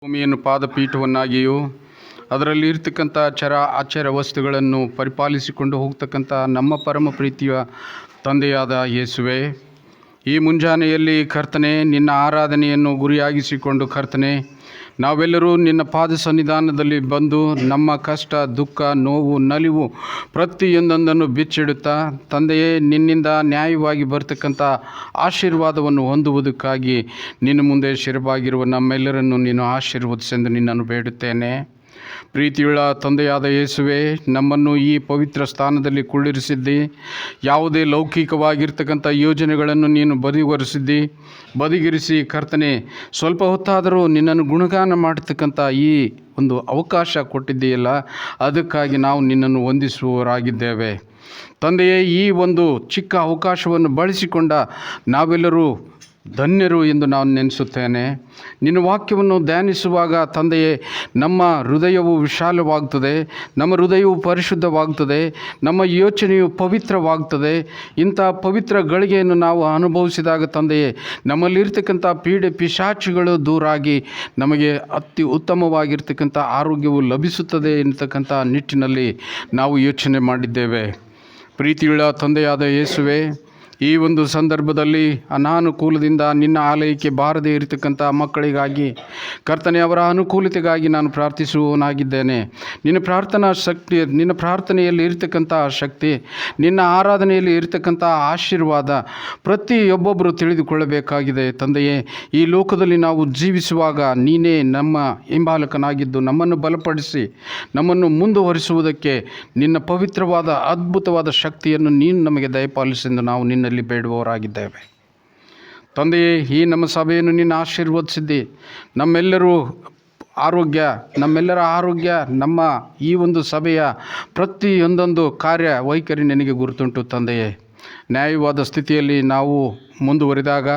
ಭೂಮಿಯನ್ನು ಪಾದಪೀಠವನ್ನಾಗಿಯೂ ಅದರಲ್ಲಿ ಇರ್ತಕ್ಕಂಥ ಆಚಾರ ವಸ್ತುಗಳನ್ನು ಪರಿಪಾಲಿಸಿಕೊಂಡು ಹೋಗ್ತಕ್ಕಂಥ ನಮ್ಮ ಪರಮ ಪ್ರೀತಿಯ ತಂದೆಯಾದ ಯೇಸುವೆ, ಈ ಮುಂಜಾನೆಯಲ್ಲಿ ಕರ್ತನೆ ನಿನ್ನ ಆರಾಧನೆಯನ್ನು ಗುರಿಯಾಗಿಸಿಕೊಂಡು ಕರ್ತನೆ ನಾವೆಲ್ಲರೂ ನಿನ್ನ ಪಾದ ಸನ್ನಿಧಾನದಲ್ಲಿ ಬಂದು ನಮ್ಮ ಕಷ್ಟ, ದುಃಖ, ನೋವು, ನಲಿವು ಪ್ರತಿಯೊಂದನ್ನು ಬಿಚ್ಚಿಡುತ್ತಾ ತಂದೆಯೇ ನಿನ್ನಿಂದ ನ್ಯಾಯವಾಗಿ ಬರ್ತಕ್ಕಂಥ ಆಶೀರ್ವಾದವನ್ನು ಹೊಂದುವುದಕ್ಕಾಗಿ ನಿನ್ನ ಮುಂದೆ ಶಿರಬಾಗಿರುವ ನಮ್ಮೆಲ್ಲರನ್ನು ನೀನು ಆಶೀರ್ವದಿಸೆಂದು ನಿನ್ನನ್ನು ಬೇಡುತ್ತೇನೆ. ಪ್ರೀತಿಯುಳ್ಳ ತಂದೆಯಾದ ಯೇಸುವೆ, ನಮ್ಮನ್ನು ಈ ಪವಿತ್ರ ಸ್ಥಾನದಲ್ಲಿ ಕುಳ್ಳಿರಿಸಿದ್ದಿ. ಯಾವುದೇ ಲೌಕಿಕವಾಗಿರ್ತಕ್ಕಂಥ ಯೋಜನೆಗಳನ್ನು ನೀನು ಬದಿಗಿರಿಸಿ ಕರ್ತನೆ ಸ್ವಲ್ಪ ಹೊತ್ತಾದರೂ ನಿನ್ನನ್ನು ಗುಣಗಾನ ಮಾಡತಕ್ಕಂಥ ಈ ಒಂದು ಅವಕಾಶ ಕೊಟ್ಟಿದ್ದೀಯಲ್ಲ, ಅದಕ್ಕಾಗಿ ನಾವು ನಿನ್ನನ್ನು ವಂದಿಸುವವರಾಗಿದ್ದೇವೆ. ತಂದೆಯೇ, ಈ ಒಂದು ಚಿಕ್ಕ ಅವಕಾಶವನ್ನು ಬಳಸಿಕೊಂಡ ನಾವೆಲ್ಲರೂ ಧನ್ಯರು ಎಂದು ನಾನು ನೆನೆಸುತ್ತೇನೆ. ನಿನ್ನ ವಾಕ್ಯವನ್ನು ಧ್ಯಾನಿಸುವಾಗ ತಂದೆಯೇ, ನಮ್ಮ ಹೃದಯವು ವಿಶಾಲವಾಗ್ತದೆ, ನಮ್ಮ ಹೃದಯವು ಪರಿಶುದ್ಧವಾಗ್ತದೆ, ನಮ್ಮ ಯೋಚನೆಯು ಪವಿತ್ರವಾಗ್ತದೆ. ಇಂಥ ಪವಿತ್ರ ಗಳಿಗೆಯನ್ನು ನಾವು ಅನುಭವಿಸಿದಾಗ ತಂದೆಯೇ, ನಮ್ಮಲ್ಲಿರ್ತಕ್ಕಂಥ ಪೀಡೆ ಪಿಶಾಚಿಗಳು ದೂರಾಗಿ ನಮಗೆ ಅತಿ ಉತ್ತಮವಾಗಿರ್ತಕ್ಕಂಥ ಆರೋಗ್ಯವು ಲಭಿಸುತ್ತದೆ ಎನ್ನತಕ್ಕಂಥ ನಿಟ್ಟಿನಲ್ಲಿ ನಾವು ಯೋಚನೆ ಮಾಡಿದ್ದೇವೆ. ಪ್ರೀತಿಯುಳ್ಳ ತಂದೆಯಾದ ಯೇಸುವೆ, ಈ ಒಂದು ಸಂದರ್ಭದಲ್ಲಿ ಅನಾನುಕೂಲದಿಂದ ನಿನ್ನ ಆಲಯಕ್ಕೆ ಬಾರದೇ ಇರತಕ್ಕಂಥ ಮಕ್ಕಳಿಗಾಗಿ ಕರ್ತನೆ, ಅವರ ಅನುಕೂಲತೆಗಾಗಿ ನಾನು ಪ್ರಾರ್ಥಿಸುವವನಾಗಿದ್ದೇನೆ. ನಿನ್ನ ಪ್ರಾರ್ಥನಾ ಶಕ್ತಿ, ನಿನ್ನ ಪ್ರಾರ್ಥನೆಯಲ್ಲಿ ಇರತಕ್ಕಂಥ ಶಕ್ತಿ, ನಿನ್ನ ಆರಾಧನೆಯಲ್ಲಿ ಇರತಕ್ಕಂಥ ಆಶೀರ್ವಾದ ಪ್ರತಿಯೊಬ್ಬೊಬ್ಬರು ತಿಳಿದುಕೊಳ್ಳಬೇಕಾಗಿದೆ. ತಂದೆಯೇ, ಈ ಲೋಕದಲ್ಲಿ ನಾವು ಜೀವಿಸುವಾಗ ನೀನೇ ನಮ್ಮ ಹಿಂಬಾಲಕನಾಗಿದ್ದು ನಮ್ಮನ್ನು ಬಲಪಡಿಸಿ ನಮ್ಮನ್ನು ಮುಂದುವರಿಸುವುದಕ್ಕೆ ನಿನ್ನ ಪವಿತ್ರವಾದ ಅದ್ಭುತವಾದ ಶಕ್ತಿಯನ್ನು ನೀನು ನಮಗೆ ದಯಪಾಲಿಸೆಂದು ನಾವು ನಿನ್ನಲ್ಲಿ ಬೇಡುವವರಾಗಿದ್ದೇವೆ. ತಂದೆಯೇ, ಈ ನಮ್ಮ ಸಭೆಯನ್ನು ನೀನು ಆಶೀರ್ವದಿಸಿದ್ದಿ. ನಮ್ಮೆಲ್ಲರ ಆರೋಗ್ಯ, ನಮ್ಮ ಈ ಒಂದು ಸಭೆಯ ಪ್ರತಿಯೊಂದೊಂದು ಕಾರ್ಯ ವೈಖರಿ ನಿನಗೆ ಗುರುತುಂಟು. ತಂದೆಯೇ, ನ್ಯಾಯವಾದ ಸ್ಥಿತಿಯಲ್ಲಿ ನಾವು ಮುಂದುವರಿದಾಗ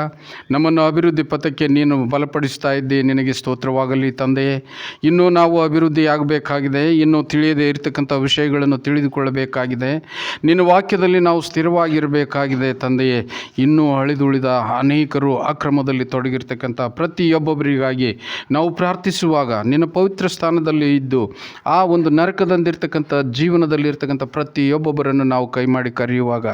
ನಮ್ಮನ್ನು ಅಭಿವೃದ್ಧಿ ಪಥಕ್ಕೆ ನೀನು ಬಲಪಡಿಸ್ತಾ ಇದ್ದಿ. ನಿನಗೆ ಸ್ತೋತ್ರವಾಗಲಿ ತಂದೆಯೇ. ಇನ್ನೂ ನಾವು ಅಭಿವೃದ್ಧಿ ಆಗಬೇಕಾಗಿದೆ. ಇನ್ನೂ ತಿಳಿಯದೇ ಇರತಕ್ಕಂಥ ವಿಷಯಗಳನ್ನು ತಿಳಿದುಕೊಳ್ಳಬೇಕಾಗಿದೆ. ನಿನ್ನ ವಾಕ್ಯದಲ್ಲಿ ನಾವು ಸ್ಥಿರವಾಗಿರಬೇಕಾಗಿದೆ. ತಂದೆಯೇ, ಇನ್ನೂ ಅಳಿದುಳಿದ ಅನೇಕರು ಅಕ್ರಮದಲ್ಲಿ ತೊಡಗಿರ್ತಕ್ಕಂಥ ಪ್ರತಿಯೊಬ್ಬೊಬ್ಬರಿಗಾಗಿ ನಾವು ಪ್ರಾರ್ಥಿಸುವಾಗ ನಿನ್ನ ಪವಿತ್ರ ಸ್ಥಾನದಲ್ಲಿ ಇದ್ದು ಆ ಒಂದು ನರಕದಂದಿರ್ತಕ್ಕಂಥ ಜೀವನದಲ್ಲಿರ್ತಕ್ಕಂಥ ಪ್ರತಿಯೊಬ್ಬೊಬ್ಬರನ್ನು ನಾವು ಕೈ ಮಾಡಿ ಕರೆಯುವಾಗ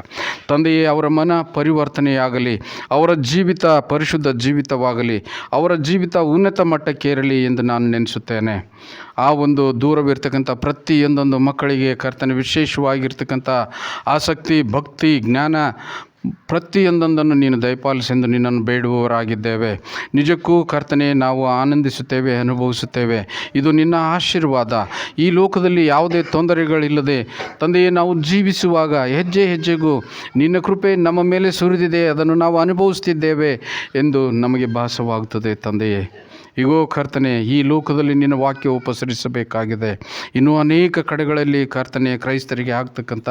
ತಂದೆಯೇ, ಅವರ ಮನ ಪರಿವರ್ತನೆಯಾಗಲಿ, ಅವರ ಜೀವಿತ ಪರಿಶುದ್ಧ ಜೀವಿತವಾಗಲಿ, ಅವರ ಜೀವಿತ ಉನ್ನತ ಮಟ್ಟಕ್ಕೇರಲಿ ಎಂದು ನಾನು ನೆನೆಸುತ್ತೇನೆ. ಆ ಒಂದು ದೂರವಿರ್ತಕ್ಕಂಥ ಪ್ರತಿಯೊಂದೊಂದು ಮಕ್ಕಳಿಗೆ ಕರ್ತನೆ ವಿಶೇಷವಾಗಿರ್ತಕ್ಕಂಥ ಆಸಕ್ತಿ, ಭಕ್ತಿ, ಜ್ಞಾನ ಪ್ರತಿಯೊಂದೊಂದನ್ನು ನೀನು ದಯಪಾಲಿಸೆಂದು ನಿನ್ನನ್ನು ಬೇಡುವವರಾಗಿದ್ದೇವೆ. ನಿಜಕ್ಕೂ ಕರ್ತನೆ, ನಾವು ಆನಂದಿಸುತ್ತೇವೆ, ಅನುಭವಿಸುತ್ತೇವೆ. ಇದು ನಿನ್ನ ಆಶೀರ್ವಾದ. ಈ ಲೋಕದಲ್ಲಿ ಯಾವುದೇ ತೊಂದರೆಗಳಿಲ್ಲದೆ ತಂದೆಯೇ ನಾವು ಜೀವಿಸುವಾಗ ಹೆಜ್ಜೆ ಹೆಜ್ಜೆಗೂ ನಿನ್ನ ಕೃಪೆ ನಮ್ಮ ಮೇಲೆ ಸುರಿದಿದೆ, ಅದನ್ನು ನಾವು ಅನುಭವಿಸ್ತಿದ್ದೇವೆ ಎಂದು ನಮಗೆ ಭಾಸವಾಗುತ್ತದೆ. ತಂದೆಯೇ, ಇಗೋ ಕರ್ತನೆ, ಈ ಲೋಕದಲ್ಲಿ ನಿನ್ನ ವಾಕ್ಯ ಉಪಸರಿಸಬೇಕಾಗಿದೆ. ಇನ್ನೂ ಅನೇಕ ಕಡೆಗಳಲ್ಲಿ ಕರ್ತನೆ ಕ್ರೈಸ್ತರಿಗೆ ಆಗ್ತಕ್ಕಂಥ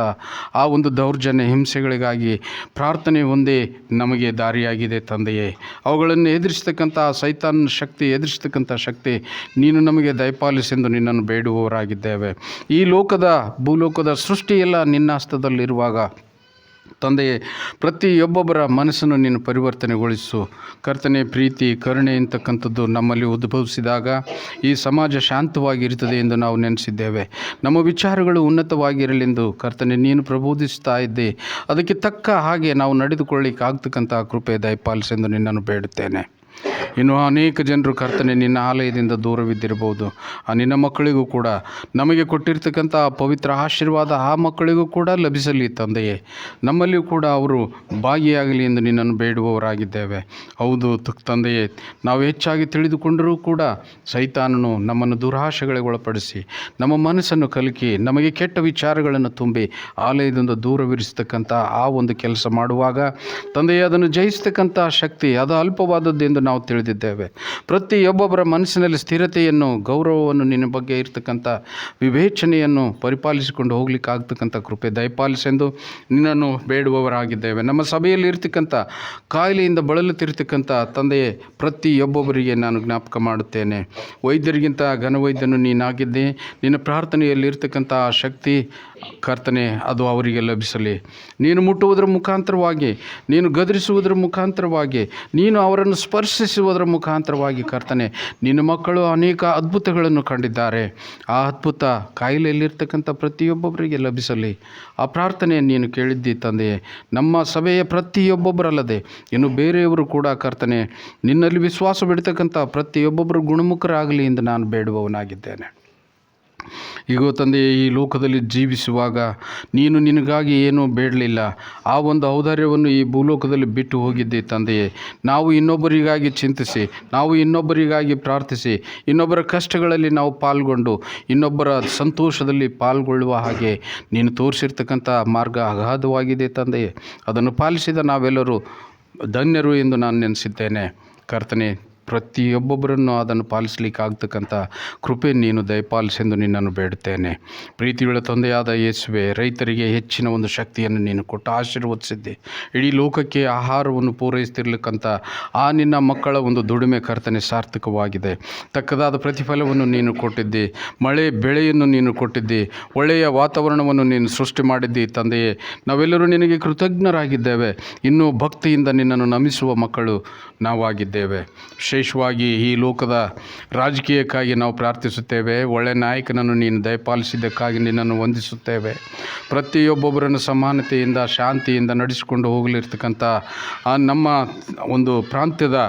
ಆ ಒಂದು ದೌರ್ಜನ್ಯ ಹಿಂಸೆಗಳಿಗಾಗಿ ಪ್ರಾರ್ಥನೆ ಒಂದೇ ನಮಗೆ ದಾರಿಯಾಗಿದೆ. ತಂದೆಯೇ, ಅವುಗಳನ್ನು ಎದುರಿಸ್ತಕ್ಕಂಥ ಸೈತಾನ್ ಶಕ್ತಿ, ಎದುರಿಸ್ತಕ್ಕಂಥ ಶಕ್ತಿ ನೀನು ನಮಗೆ ದಯಪಾಲಿಸೆಂದು ನಿನ್ನನ್ನು ಬೇಡುವವರಾಗಿದ್ದೇವೆ. ಈ ಭೂಲೋಕದ ಸೃಷ್ಟಿಯೆಲ್ಲ ನಿನ್ನ ಹಸ್ತದಲ್ಲಿರುವಾಗ ತಂದೆಯೇ, ಪ್ರತಿಯೊಬ್ಬೊಬ್ಬರ ಮನಸ್ಸನ್ನು ನೀನು ಪರಿವರ್ತನೆಗೊಳಿಸು. ಕರ್ತನೆ, ಪ್ರೀತಿ, ಕರುಣೆ ಅಂತಕ್ಕಂಥದ್ದು ನಮ್ಮಲ್ಲಿ ಉದ್ಭವಿಸಿದಾಗ ಈ ಸಮಾಜ ಶಾಂತವಾಗಿರುತ್ತದೆ ಎಂದು ನಾವು ನೆನೆಸಿದ್ದೇವೆ. ನಮ್ಮ ವಿಚಾರಗಳು ಉನ್ನತವಾಗಿರಲೆಂದು ಕರ್ತನೆ ನೀನು ಪ್ರಬೋಧಿಸ್ತಾ ಇದ್ದೆ. ಅದಕ್ಕೆ ತಕ್ಕ ಹಾಗೆ ನಾವು ನಡೆದುಕೊಳ್ಳಿಕ್ಕೆ ಆಗ್ತಕ್ಕಂಥ ಕೃಪೆ ದಯಪಾಲಿಸೆಂದು ನಿನ್ನನ್ನು ಬೇಡುತ್ತೇನೆ. ಇನ್ನು ಅನೇಕ ಜನರು ಕರ್ತನೆ ನಿನ್ನ ಆಲಯದಿಂದ ದೂರವಿದ್ದಿರಬಹುದು. ಆ ನಿನ್ನ ಮಕ್ಕಳಿಗೂ ಕೂಡ ನಮಗೆ ಕೊಟ್ಟಿರ್ತಕ್ಕಂಥ ಪವಿತ್ರ ಆಶೀರ್ವಾದ ಆ ಮಕ್ಕಳಿಗೂ ಕೂಡ ಲಭಿಸಲಿ. ತಂದೆಯೇ, ನಮ್ಮಲ್ಲಿಯೂ ಕೂಡ ಅವರು ಭಾಗಿಯಾಗಲಿ ಎಂದು ನಿನ್ನನ್ನು ಬೇಡುವವರಾಗಿದ್ದೇವೆ. ಹೌದು ತಂದೆಯೇ, ನಾವು ಹೆಚ್ಚಾಗಿ ತಿಳಿದುಕೊಂಡರೂ ಕೂಡ ಸೈತಾನನು ನಮ್ಮನ್ನು ದುರಾಶೆಗಳಿಗೆ ಒಳಪಡಿಸಿ ನಮ್ಮ ಮನಸ್ಸನ್ನು ಕಲಕಿ ನಮಗೆ ಕೆಟ್ಟ ವಿಚಾರಗಳನ್ನು ತುಂಬಿ ಆಲಯದಿಂದ ದೂರವಿರಿಸ್ತಕ್ಕಂಥ ಆ ಒಂದು ಕೆಲಸ ಮಾಡುವಾಗ ತಂದೆಯೇ, ಅದನ್ನು ಜಯಿಸ್ತಕ್ಕಂಥ ಶಕ್ತಿ ಅದು ಅಲ್ಪವಾದದ್ದೆಂದು ನಾವು ತಿಳಿದಿದ್ದೇವೆ. ಪ್ರತಿಯೊಬ್ಬೊಬ್ಬರ ಮನಸ್ಸಿನಲ್ಲಿ ಸ್ಥಿರತೆಯನ್ನು, ಗೌರವವನ್ನು, ನಿನ್ನ ಬಗ್ಗೆ ಇರತಕ್ಕಂಥ ವಿವೇಚನೆಯನ್ನು ಪರಿಪಾಲಿಸಿಕೊಂಡು ಹೋಗ್ಲಿಕ್ಕೆ ಆಗ್ತಕ್ಕಂಥ ಕೃಪೆ ದಯಪಾಲಿಸೆಂದು ನಿನ್ನನ್ನು ಬೇಡುವವರಾಗಿದ್ದೇವೆ. ನಮ್ಮ ಸಭೆಯಲ್ಲಿ ಇರ್ತಕ್ಕಂಥ ಕಾಯಿಲೆಯಿಂದ ಬಳಲುತ್ತಿರ್ತಕ್ಕಂಥ ತಂದೆಯೇ, ಪ್ರತಿಯೊಬ್ಬೊಬ್ಬರಿಗೆ ನಾನು ಜ್ಞಾಪಕ ಮಾಡುತ್ತೇನೆ. ವೈದ್ಯರಿಗಿಂತ ಘನವೈದ್ಯನು ನೀನಾಗಿದ್ದೆ. ನಿನ್ನ ಪ್ರಾರ್ಥನೆಯಲ್ಲಿ ಇರ್ತಕ್ಕಂಥ ಶಕ್ತಿ ಕರ್ತನೆ ಅದು ಅವರಿಗೆ ಲಭಿಸಲಿ. ನೀನು ಮುಟ್ಟುವುದರ ಮುಖಾಂತರವಾಗಿ, ನೀನು ಗದರಿಸುವುದರ ಮುಖಾಂತರವಾಗಿ, ನೀನು ಅವರನ್ನು ಸ್ಪರ್ಶಿಸುವುದರ ಮುಖಾಂತರವಾಗಿ ಕರ್ತನೆ ನಿನ್ನ ಮಕ್ಕಳು ಅನೇಕ ಅದ್ಭುತಗಳನ್ನು ಕಂಡಿದ್ದಾರೆ. ಆ ಅದ್ಭುತ ಕಾಯಿಲೆಯಲ್ಲಿರ್ತಕ್ಕಂಥ ಪ್ರತಿಯೊಬ್ಬೊಬ್ಬರಿಗೆ ಲಭಿಸಲಿ. ಆ ಪ್ರಾರ್ಥನೆ ನೀನು ಕೇಳಿದ್ದಿ ತಂದೆಯೇ. ನಮ್ಮ ಸಭೆಯ ಪ್ರತಿಯೊಬ್ಬೊಬ್ಬರಲ್ಲದೆ ಇನ್ನು ಬೇರೆಯವರು ಕೂಡ ಕರ್ತನೆ ನಿನ್ನಲ್ಲಿ ವಿಶ್ವಾಸವಿಡ್ತಕ್ಕಂಥ ಪ್ರತಿಯೊಬ್ಬೊಬ್ಬರು ಗುಣಮುಖರಾಗಲಿ ಎಂದು ನಾನು ಬೇಡುವವನಾಗಿದ್ದೇನೆ. ಈಗೋ ತಂದೆಯೇ, ಈ ಲೋಕದಲ್ಲಿ ಜೀವಿಸುವಾಗ ನೀನು ನಿನಗಾಗಿ ಏನೂ ಬೇಡಲಿಲ್ಲ. ಆ ಒಂದು ಔದಾರ್ಯವನ್ನು ಈ ಭೂಲೋಕದಲ್ಲಿ ಬಿಟ್ಟು ಹೋಗಿದ್ದೆ ತಂದೆಯೇ. ನಾವು ಇನ್ನೊಬ್ಬರಿಗಾಗಿ ಚಿಂತಿಸಿ, ನಾವು ಇನ್ನೊಬ್ಬರಿಗಾಗಿ ಪ್ರಾರ್ಥಿಸಿ, ಇನ್ನೊಬ್ಬರ ಕಷ್ಟಗಳಲ್ಲಿ ನಾವು ಪಾಲ್ಗೊಂಡು ಇನ್ನೊಬ್ಬರ ಸಂತೋಷದಲ್ಲಿ ಪಾಲ್ಗೊಳ್ಳುವ ಹಾಗೆ ನೀನು ತೋರಿಸಿರ್ತಕ್ಕಂಥ ಮಾರ್ಗ ಅಗಾಧವಾಗಿದೆ ತಂದೆಯೇ. ಅದನ್ನು ಪಾಲಿಸಿದ ನಾವೆಲ್ಲರೂ ಧನ್ಯರು ಎಂದು ನಾನು ನೆನೆಸಿದ್ದೇನೆ. ಕರ್ತನೆ, ಪ್ರತಿಯೊಬ್ಬೊಬ್ಬರನ್ನು ಅದನ್ನು ಪಾಲಿಸಲಿಕ್ಕಾಗ್ತಕ್ಕಂಥ ಕೃಪೆ ನೀನು ದಯಪಾಲಿಸೆಂದು ನಿನ್ನನ್ನು ಬೇಡುತ್ತೇನೆ. ಪ್ರೀತಿಯುಳ್ಳ ತಂದೆಯಾದ ಯೇಸುವೆ, ರೈತರಿಗೆ ಹೆಚ್ಚಿನ ಒಂದು ಶಕ್ತಿಯನ್ನು ನೀನು ಕೊಟ್ಟು ಆಶೀರ್ವದಿಸಿದ್ದೆ. ಇಡೀ ಲೋಕಕ್ಕೆ ಆಹಾರವನ್ನು ಪೂರೈಸ್ತಿರ್ಲಿಕ್ಕಂಥ ಆ ನಿನ್ನ ಮಕ್ಕಳ ಒಂದು ದುಡಿಮೆ ಕರ್ತನೆ ಸಾರ್ಥಕವಾಗಿದೆ. ತಕ್ಕದಾದ ಪ್ರತಿಫಲವನ್ನು ನೀನು ಕೊಟ್ಟಿದ್ದಿ. ಮಳೆ ಬೆಳೆಯನ್ನು ನೀನು ಕೊಟ್ಟಿದ್ದಿ. ಒಳ್ಳೆಯ ವಾತಾವರಣವನ್ನು ನೀನು ಸೃಷ್ಟಿ ಮಾಡಿದ್ದಿ ತಂದೆಯೇ. ನಾವೆಲ್ಲರೂ ನಿನಗೆ ಕೃತಜ್ಞರಾಗಿದ್ದೇವೆ. ಇನ್ನೂ ಭಕ್ತಿಯಿಂದ ನಿನ್ನನ್ನು ನಮಿಸುವ ಮಕ್ಕಳು ನಾವಾಗಿದ್ದೇವೆ. ವಿಶೇಷವಾಗಿ ಈ ಲೋಕದ ರಾಜಕೀಯಕ್ಕಾಗಿ ನಾವು ಪ್ರಾರ್ಥಿಸುತ್ತೇವೆ. ಒಳ್ಳೆಯ ನಾಯಕನನ್ನು ನೀನು ದಯಪಾಲಿಸಿದ್ದಕ್ಕಾಗಿ ನಿನ್ನನ್ನು ವಂದಿಸುತ್ತೇವೆ. ಪ್ರತಿಯೊಬ್ಬೊಬ್ಬರನ್ನು ಸಮಾನತೆಯಿಂದ ಶಾಂತಿಯಿಂದ ನಡೆಸಿಕೊಂಡು ಹೋಗಲಿರ್ತಕ್ಕಂಥ ನಮ್ಮ ಒಂದು ಪ್ರಾಂತ್ಯದ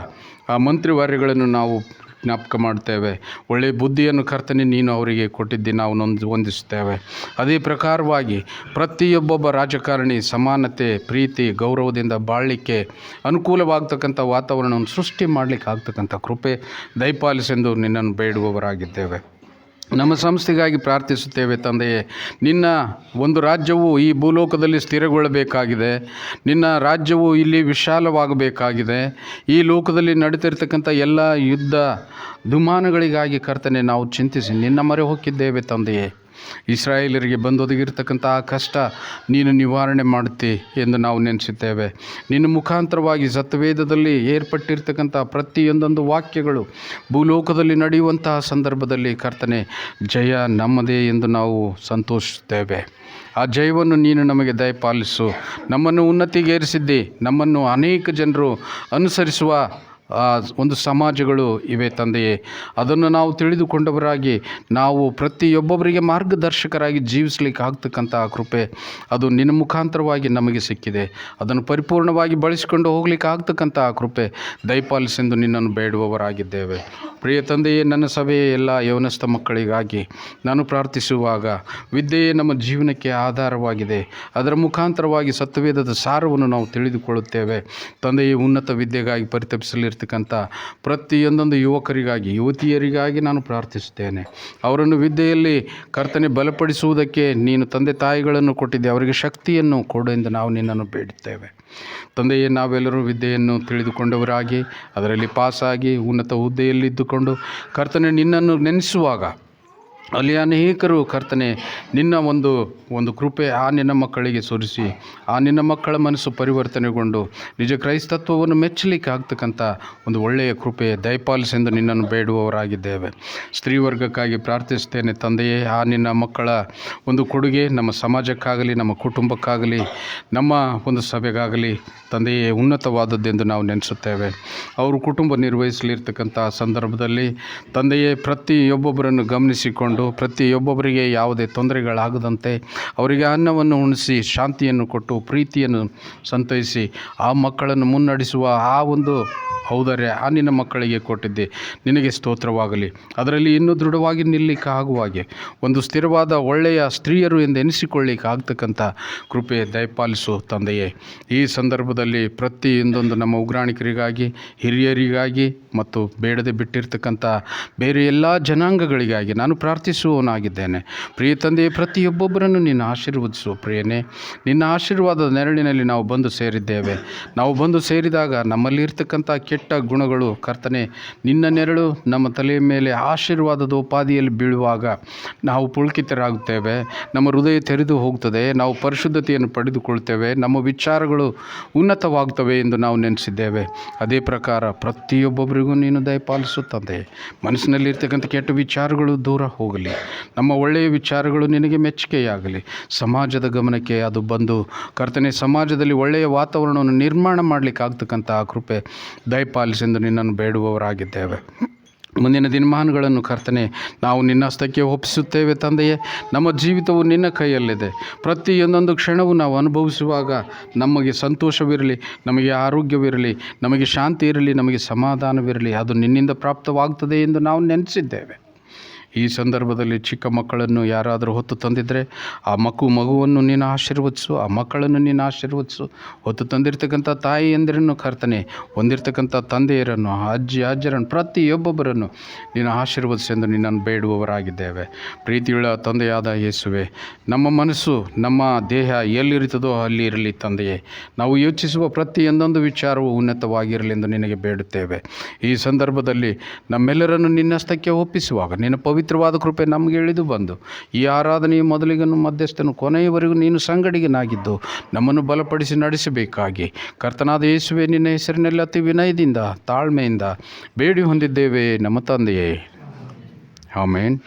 ಮಂತ್ರಿವಾರ್ಯಗಳನ್ನು ನಾವು ಜ್ಞಾಪಕ ಮಾಡ್ತೇವೆ. ಒಳ್ಳೆಯ ಬುದ್ಧಿಯನ್ನು ಕರ್ತನೆ ನೀನು ಅವರಿಗೆ ಕೊಟ್ಟಿದ್ದಿ, ನಾವು ವಂದಿಸುತ್ತೇವೆ. ಅದೇ ಪ್ರಕಾರವಾಗಿ ಪ್ರತಿಯೊಬ್ಬೊಬ್ಬ ರಾಜಕಾರಣಿ ಸಮಾನತೆ, ಪ್ರೀತಿ, ಗೌರವದಿಂದ ಬಾಳಲಿಕ್ಕೆ ಅನುಕೂಲವಾಗ್ತಕ್ಕಂಥ ವಾತಾವರಣವನ್ನು ಸೃಷ್ಟಿ ಮಾಡಲಿಕ್ಕೆ ಆಗ್ತಕ್ಕಂಥ ಕೃಪೆ ದಯಪಾಲಿಸೆಂದು ನಿನ್ನನ್ನು ಬೇಡುವವರಾಗಿದ್ದೇವೆ. ನಮ್ಮ ಸಂಸ್ಥೆಗಾಗಿ ಪ್ರಾರ್ಥಿಸುತ್ತೇವೆ ತಂದೆಯೇ. ನಿನ್ನ ಒಂದು ರಾಜ್ಯವು ಈ ಭೂಲೋಕದಲ್ಲಿ ಸ್ಥಿರಗೊಳ್ಳಬೇಕಾಗಿದೆ. ನಿನ್ನ ರಾಜ್ಯವು ಇಲ್ಲಿ ವಿಶಾಲವಾಗಬೇಕಾಗಿದೆ. ಈ ಲೋಕದಲ್ಲಿ ನಡೀತಿರ್ತಕ್ಕಂಥ ಎಲ್ಲ ಯುದ್ಧ ದುಮಾನಗಳಿಗಾಗಿ ಕರ್ತನೆ ನಾವು ಚಿಂತಿಸಿ ನಿನ್ನ ಮೊರೆ ಹೊಕ್ಕಿದ್ದೇವೆ ತಂದೆಯೇ. ಇಸ್ರಾಯೇಲರಿಗೆ ಬಂದೊದಗಿರ್ತಕ್ಕಂಥ ಆ ಕಷ್ಟ ನೀನು ನಿವಾರಣೆ ಮಾಡುತ್ತಿ ಎಂದು ನಾವು ನೆನೆಸುತ್ತೇವೆ. ನಿನ್ನ ಮುಖಾಂತರವಾಗಿ ಸತ್ಯವೇದದಲ್ಲಿ ಏರ್ಪಟ್ಟಿರ್ತಕ್ಕಂಥ ಪ್ರತಿಯೊಂದೊಂದು ವಾಕ್ಯಗಳು ಭೂಲೋಕದಲ್ಲಿ ನಡೆಯುವಂತಹ ಸಂದರ್ಭದಲ್ಲಿ ಕರ್ತನೆ ಜಯ ನಮ್ಮದೇ ಎಂದು ನಾವು ಸಂತೋಷಿಸುತ್ತೇವೆ. ಆ ಜಯವನ್ನು ನೀನು ನಮಗೆ ದಯಪಾಲಿಸು. ನಮ್ಮನ್ನು ಉನ್ನತಿಗೇರಿಸಿದ್ದಿ. ನಮ್ಮನ್ನು ಅನೇಕ ಜನರು ಅನುಸರಿಸುವ ಒಂದು ಸಮಾಜಗಳು ಇವೆ ತಂದೆಯೇ. ಅದನ್ನು ನಾವು ತಿಳಿದುಕೊಂಡವರಾಗಿ ನಾವು ಪ್ರತಿಯೊಬ್ಬೊಬ್ಬರಿಗೆ ಮಾರ್ಗದರ್ಶಕರಾಗಿ ಜೀವಿಸಲಿಕ್ಕೆ ಆಗ್ತಕ್ಕಂಥ ಕೃಪೆ ಅದು ನಿನ್ನ ಮುಖಾಂತರವಾಗಿ ನಮಗೆ ಸಿಕ್ಕಿದೆ. ಅದನ್ನು ಪರಿಪೂರ್ಣವಾಗಿ ಬಳಸಿಕೊಂಡು ಹೋಗ್ಲಿಕ್ಕೆ ಆಗ್ತಕ್ಕಂಥ ಕೃಪೆ ದಯಪಾಲಿಸೆಂದು ನಿನ್ನನ್ನು ಬೇಡುವವರಾಗಿದ್ದೇವೆ. ಪ್ರಿಯ ತಂದೆಯೇ, ನನ್ನ ಸಭೆಯ ಎಲ್ಲ ಯೌವನಸ್ಥ ಮಕ್ಕಳಿಗಾಗಿ ನಾನು ಪ್ರಾರ್ಥಿಸುವಾಗ ವಿದ್ಯೆಯೇ ನಮ್ಮ ಜೀವನಕ್ಕೆ ಆಧಾರವಾಗಿದೆ. ಅದರ ಮುಖಾಂತರವಾಗಿ ಸತ್ಯವೇದದ ಸಾರವನ್ನು ನಾವು ತಿಳಿದುಕೊಳ್ಳುತ್ತೇವೆ. ತಂದೆಯೇ, ಉನ್ನತ ವಿದ್ಯೆಗಾಗಿ ಪರಿತಪಿಸಲಿರ್ತಕ್ಕಂಥ ಪ್ರತಿಯೊಂದೊಂದು ಯುವಕರಿಗಾಗಿ, ಯುವತಿಯರಿಗಾಗಿ ನಾನು ಪ್ರಾರ್ಥಿಸುತ್ತೇನೆ. ಅವರನ್ನು ವಿದ್ಯೆಯಲ್ಲಿ ಕರ್ತನೆ ಬಲಪಡಿಸುವುದಕ್ಕೆ ನೀನು ತಂದೆ ತಾಯಿಗಳನ್ನು ಕೊಟ್ಟಿದ್ದೆ. ಅವರಿಗೆ ಶಕ್ತಿಯನ್ನು ಕೊಡು ಎಂದು ನಾವು ನಿನ್ನನ್ನು ಬೇಡುತ್ತೇವೆ. ತಂದೆಯೇ, ನಾವೆಲ್ಲರೂ ವಿದ್ಯೆಯನ್ನು ತಿಳಿದುಕೊಂಡವರಾಗಿ ಅದರಲ್ಲಿ ಪಾಸಾಗಿ ಉನ್ನತ ಹುದ್ದೆಯಲ್ಲಿದ್ದುಕೊಂಡು ಕರ್ತನೆ ನಿನ್ನನ್ನು ನೆನೆಸುವಾಗ ಅಲ್ಲಿ ಅನೇಕರು ಕರ್ತನೆ ನಿನ್ನ ಒಂದು ಕೃಪೆ ಆ ನಿನ್ನ ಮಕ್ಕಳಿಗೆ ಸುರಿಸಿ ಆ ನಿನ್ನ ಮಕ್ಕಳ ಮನಸ್ಸು ಪರಿವರ್ತನೆಗೊಂಡು ನಿಜ ಕ್ರೈಸ್ತತ್ವವನ್ನು ಮೆಚ್ಚಲಿಕ್ಕೆ ಆಗ್ತಕ್ಕಂಥ ಒಂದು ಒಳ್ಳೆಯ ಕೃಪೆ ದಯಪಾಲಿಸೆಂದು ನಿನ್ನನ್ನು ಬೇಡುವವರಾಗಿದ್ದೇವೆ. ಸ್ತ್ರೀವರ್ಗಕ್ಕಾಗಿ ಪ್ರಾರ್ಥಿಸ್ತೇನೆ ತಂದೆಯೇ. ಆ ನಿನ್ನ ಮಕ್ಕಳ ಒಂದು ಕೊಡುಗೆ ನಮ್ಮ ಸಮಾಜಕ್ಕಾಗಲಿ, ನಮ್ಮ ಕುಟುಂಬಕ್ಕಾಗಲಿ, ನಮ್ಮ ಒಂದು ಸಭೆಗಾಗಲಿ ತಂದೆಯೇ ಉನ್ನತವಾದದ್ದೆಂದು ನಾವು ನೆನೆಸುತ್ತೇವೆ. ಅವರು ಕುಟುಂಬ ನಿರ್ವಹಿಸಲಿರ್ತಕ್ಕಂಥ ಸಂದರ್ಭದಲ್ಲಿ ತಂದೆಯೇ ಪ್ರತಿಯೊಬ್ಬೊಬ್ಬರನ್ನು ಗಮನಿಸಿಕೊಂಡು ಪ್ರತಿಯೊಬ್ಬೊಬ್ಬರಿಗೆ ಯಾವುದೇ ತೊಂದರೆಗಳಾಗದಂತೆ ಅವರಿಗೆ ಅನ್ನವನ್ನು ಉಣಿಸಿ ಶಾಂತಿಯನ್ನು ಕೊಟ್ಟು ಪ್ರೀತಿಯನ್ನು ಸಂತೈಸಿ ಆ ಮಕ್ಕಳನ್ನು ಮುನ್ನಡೆಸುವ ಆ ಒಂದು ಔದಾರ್ಯ ಆ ನಿನ್ನ ಮಕ್ಕಳಿಗೆ ಕೊಟ್ಟಿದ್ದೆ. ನಿನಗೆ ಸ್ತೋತ್ರವಾಗಲಿ. ಅದರಲ್ಲಿ ಇನ್ನೂ ದೃಢವಾಗಿ ನಿಲ್ಲಲಿಕ್ಕೆ ಆಗುವಾಗೆ ಒಂದು ಸ್ಥಿರವಾದ ಒಳ್ಳೆಯ ಸ್ತ್ರೀಯರು ಎಂದು ಎನಿಸಿಕೊಳ್ಳಿಕ್ಕೆ ಆಗ್ತಕ್ಕಂಥ ಕೃಪೆ ದಯಪಾಲಿಸು ತಂದೆಯೇ. ಈ ಸಂದರ್ಭದಲ್ಲಿ ಪ್ರತಿಯೊಂದೊಂದು ನಮ್ಮ ಉಗ್ರಾಣಿಕರಿಗಾಗಿ, ಹಿರಿಯರಿಗಾಗಿ ಮತ್ತು ಬೇಡದೆ ಬಿಟ್ಟಿರ್ತಕ್ಕಂಥ ಬೇರೆ ಎಲ್ಲ ಜನಾಂಗಗಳಿಗಾಗಿ ನಾನು ಪ್ರಾರ್ಥಿಸುವವನಾಗಿದ್ದೇನೆ. ಪ್ರಿಯ ತಂದೆಯೇ, ಪ್ರತಿಯೊಬ್ಬೊಬ್ಬರನ್ನು ನೀನು ಆಶೀರ್ವದಿಸು ಪ್ರಿಯನೇ. ನಿನ್ನ ಆಶೀರ್ವಾದದ ನೆರಳಿನಲ್ಲಿ ನಾವು ಬಂದು ಸೇರಿದ್ದೇವೆ. ನಾವು ಬಂದು ಸೇರಿದಾಗ ನಮ್ಮಲ್ಲಿ ಇರ್ತಕ್ಕಂಥ ಕೆಟ್ಟ ಗುಣಗಳು ಕರ್ತನೆ ನಿನ್ನ ನೆರಳು ನಮ್ಮ ತಲೆಯ ಮೇಲೆ ಆಶೀರ್ವಾದದ ಉಪಾದಿಯಲ್ಲಿ ಬೀಳುವಾಗ ನಾವು ಪುಳಕಿತರಾಗುತ್ತೇವೆ. ನಮ್ಮ ಹೃದಯ ತೆರೆದು ಹೋಗ್ತದೆ. ನಾವು ಪರಿಶುದ್ಧತೆಯನ್ನು ಪಡೆದುಕೊಳ್ತೇವೆ. ನಮ್ಮ ವಿಚಾರಗಳು ಉನ್ನತವಾಗ್ತವೆ ಎಂದು ನಾವು ನೆನೆಸಿದ್ದೇವೆ. ಅದೇ ಪ್ರಕಾರ ಪ್ರತಿಯೊಬ್ಬೊಬ್ಬರಿಗೂ ನೀನು ದಯಪಾಲಿಸುತ್ತದೆ. ಮನಸ್ಸಿನಲ್ಲಿರ್ತಕ್ಕಂಥ ಕೆಟ್ಟ ವಿಚಾರಗಳು ದೂರ ಹೋಗಲಿ. ಹೋಗಲಿ. ನಮ್ಮ ಒಳ್ಳೆಯ ವಿಚಾರಗಳು ನಿನಗೆ ಮೆಚ್ಚುಗೆಯಾಗಲಿ. ಸಮಾಜದ ಗಮನಕ್ಕೆ ಅದು ಬಂದು ಕರ್ತನೆ, ಸಮಾಜದಲ್ಲಿ ಒಳ್ಳೆಯ ವಾತಾವರಣವನ್ನು ನಿರ್ಮಾಣ ಮಾಡಲಿಕ್ಕಾಗ್ತಕ್ಕಂಥ ಆ ಕೃಪೆ ದಯಪಾಲಿಸೆಂದು ನಿನ್ನನ್ನು ಬೇಡುವವರಾಗಿದ್ದೇವೆ. ಮುಂದಿನ ದಿನಮಾನಗಳನ್ನು ಕರ್ತನೆ ನಾವು ನಿನ್ನ ಹಸ್ತಕ್ಕೆ ಒಪ್ಪಿಸುತ್ತೇವೆ ತಂದೆಯೇ. ನಮ್ಮ ಜೀವಿತವು ನಿನ್ನ ಕೈಯಲ್ಲಿದೆ. ಪ್ರತಿಯೊಂದೊಂದು ಕ್ಷಣವೂ ನಾವು ಅನುಭವಿಸುವಾಗ ನಮಗೆ ಸಂತೋಷವಿರಲಿ, ನಮಗೆ ಆರೋಗ್ಯವಿರಲಿ, ನಮಗೆ ಶಾಂತಿ ಇರಲಿ, ನಮಗೆ ಸಮಾಧಾನವಿರಲಿ, ಅದು ನಿನ್ನಿಂದ ಪ್ರಾಪ್ತವಾಗ್ತದೆ ಎಂದು ನಾವು ನೆನೆಸಿದ್ದೇವೆ. ಈ ಸಂದರ್ಭದಲ್ಲಿ ಚಿಕ್ಕ ಮಕ್ಕಳನ್ನು ಯಾರಾದರೂ ಹೊತ್ತು ತಂದಿದ್ದರೆ ಆ ಮಗುವನ್ನು ನೀನು ಆಶೀರ್ವದಿಸು, ಆ ಮಕ್ಕಳನ್ನು ನೀನು ಆಶೀರ್ವದಿಸು. ಹೊತ್ತು ತಂದಿರತಕ್ಕಂಥ ತಾಯಿಯಂದಿರನ್ನು ಕರ್ತನೆ, ಹೊಂದಿರತಕ್ಕಂಥ ತಂದೆಯರನ್ನು, ಅಜ್ಜರನ್ನು, ಪ್ರತಿಯೊಬ್ಬೊಬ್ಬರನ್ನು ನೀನು ಆಶೀರ್ವದಿಸೆಂದು ನಿನ್ನನ್ನು ಬೇಡುವವರಾಗಿದ್ದೇವೆ. ಪ್ರೀತಿಯುಳ್ಳ ತಂದೆಯಾದ ಯೇಸುವೆ, ನಮ್ಮ ಮನಸ್ಸು, ನಮ್ಮ ದೇಹ ಎಲ್ಲಿರುತ್ತದೋ ಅಲ್ಲಿ ಇರಲಿ ತಂದೆಯೇ. ನಾವು ಯೋಚಿಸುವ ಪ್ರತಿಯೊಂದೊಂದು ವಿಚಾರವು ಉನ್ನತವಾಗಿರಲಿ ಎಂದು ನಿನಗೆ ಬೇಡುತ್ತೇವೆ. ಈ ಸಂದರ್ಭದಲ್ಲಿ ನಮ್ಮೆಲ್ಲರನ್ನು ನಿನ್ನಸ್ತಕ್ಕೆ ಒಪ್ಪಿಸುವಾಗ ನಿನ್ನ ಪವಿತ್ರವಾದ ಕೃಪೆ ನಮಗೆ ಇಳಿದು ಬಂದು ಈ ಆರಾಧನೆಯ ಮೊದಲಿಗನು ಮಧ್ಯಸ್ಥನು ಕೊನೆಯವರೆಗೂ ನೀನು ಸಂಗಡಿಗನಾಗಿದ್ದು ನಮ್ಮನ್ನು ಬಲಪಡಿಸಿ ನಡೆಸಬೇಕಾಗಿ ಕರ್ತನಾದ ಯೇಸುವೆ ನಿನ್ನ ಹೆಸರಿನಲ್ಲಿ ಅತಿ ವಿನಯದಿಂದ ತಾಳ್ಮೆಯಿಂದ ಬೇಡಿ ಹೊಂದಿದ್ದೇವೆ ನಮ್ಮ ತಂದೆಯೇ. ಆಮೇನ್.